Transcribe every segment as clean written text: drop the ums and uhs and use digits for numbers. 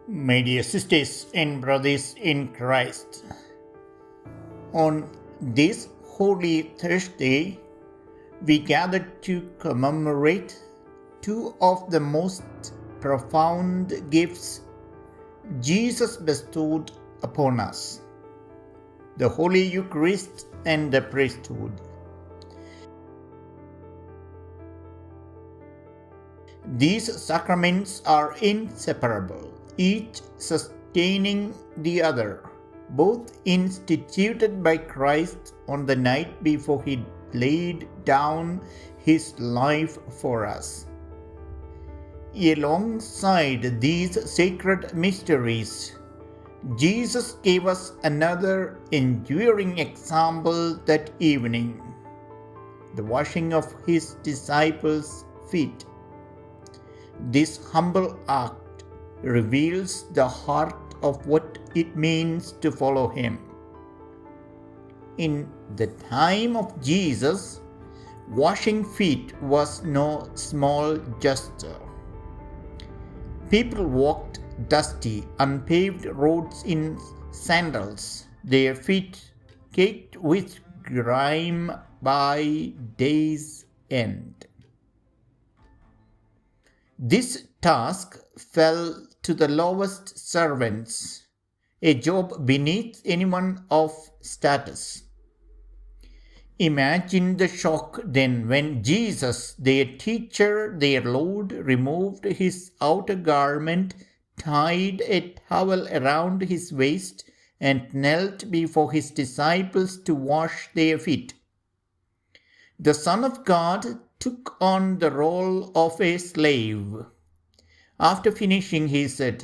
My dear sisters and brothers in Christ, on this Holy Thursday, we gather to commemorate two of the most profound gifts Jesus bestowed upon us, the Holy Eucharist and the priesthood. These sacraments are inseparable, each sustaining the other, both instituted by Christ on the night before he laid down his life for us. Alongside these sacred mysteries, Jesus gave us another enduring example that evening, the washing of his disciples' feet. This humble act reveals the heart of what it means to follow him. In the time of Jesus, washing feet was no small gesture. People walked dusty, unpaved roads in sandals, their feet caked with grime by day's end. This task fell to the lowest servants, a job beneath anyone of status. Imagine the shock then when Jesus, their teacher, their Lord, removed his outer garment, tied a towel around his waist, and knelt before his disciples to wash their feet. The Son of God took on the role of a slave. After finishing, he said,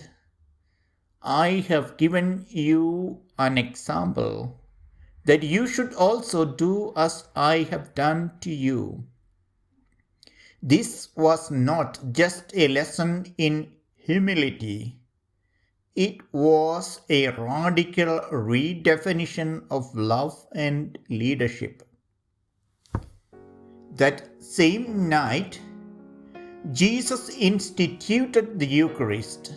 "I have given you an example, that you should also do as I have done to you." This was not just a lesson in humility. It was a radical redefinition of love and leadership. That same night, Jesus instituted the Eucharist,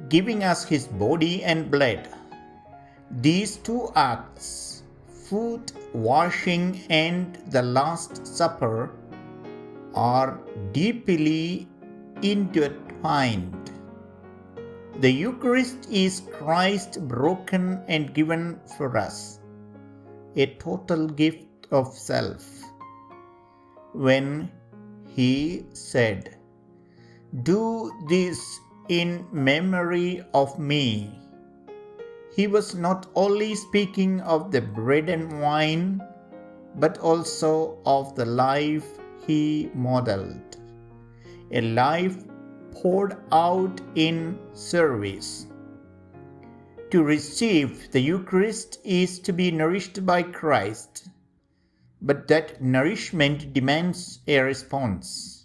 giving us his body and blood. These two acts, foot washing and the Last Supper, are deeply intertwined. The Eucharist is Christ broken and given for us, a total gift of self. When he said, "Do this in memory of me," he was not only speaking of the bread and wine, but also of the life he modeled, a life poured out in service. To receive the Eucharist is to be nourished by Christ, but that nourishment demands a response.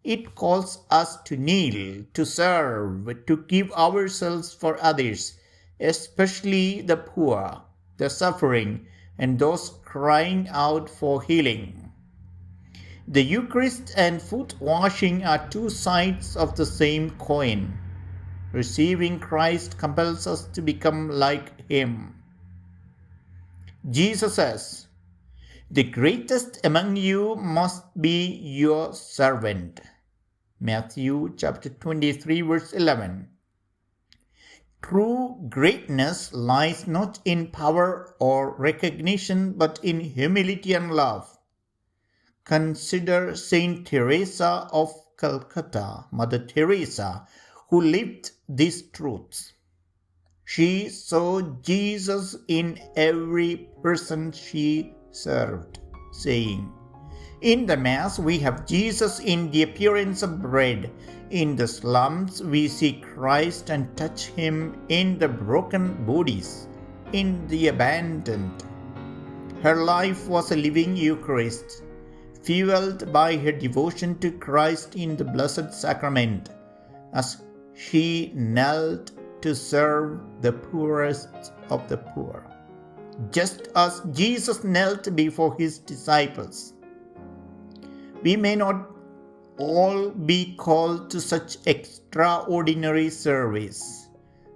It calls us to kneel, to serve, to give ourselves for others, especially the poor, the suffering, and those crying out for healing. The Eucharist and foot washing are two sides of the same coin. Receiving Christ compels us to become like him. Jesus says, "The greatest among you must be your servant." Mathew chapter 23 verse 11. True greatness lies not in power or recognition, but in humility and love. Consider Saint Teresa of Calcutta, Mother Teresa, who lived these truths. She saw Jesus in every person she served, saying, "In the Mass we have Jesus in the appearance of bread. In the slums we see Christ and touch him in the broken bodies, in the abandoned." Her life was a living Eucharist, fueled by her devotion to Christ in the Blessed Sacrament, as she knelt to serve the poorest of the poor, just as Jesus knelt before his disciples. We may not all be called to such extraordinary service,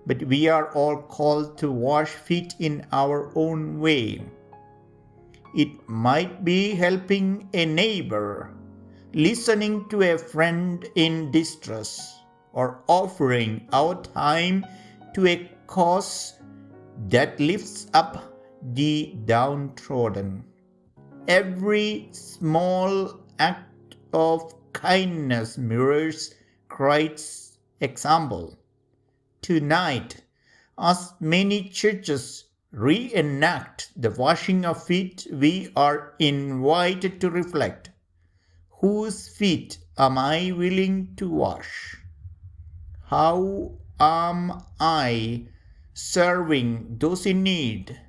but we are all called to wash feet in our own way. It might be helping a neighbor, listening to a friend in distress, or offering our time to a cause that lifts up the downtrodden. Every small act of kindness mirrors Christ's example. Tonight, as many churches reenact the washing of feet, we are invited to reflect, whose feet am I willing to wash? How am I serving those in need?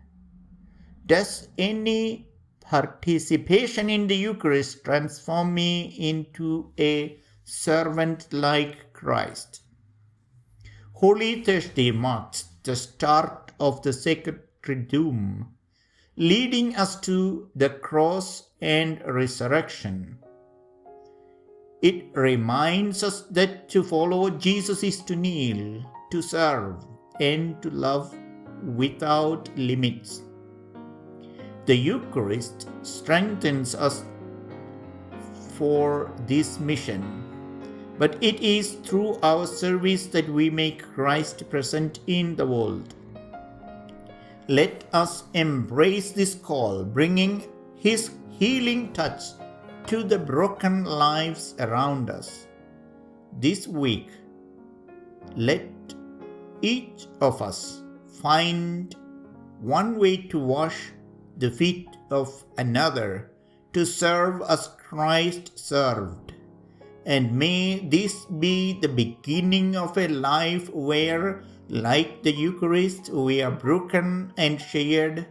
Does any participation in the Eucharist transform me into a servant like Christ? Holy Thursday marks the start of the sacred triduum, leading us to the cross and resurrection. It reminds us that to follow Jesus is to kneel, to serve, and to love without limits. The Eucharist strengthens us for this mission, but it is through our service that we make Christ present in the world. Let us embrace this call, bringing His healing touch to the broken lives around us. This week, let each of us find one way to wash the feet of another, to serve as Christ served. And may this be the beginning of a life where, like the Eucharist, we are broken and shared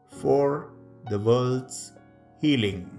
for the world's healing.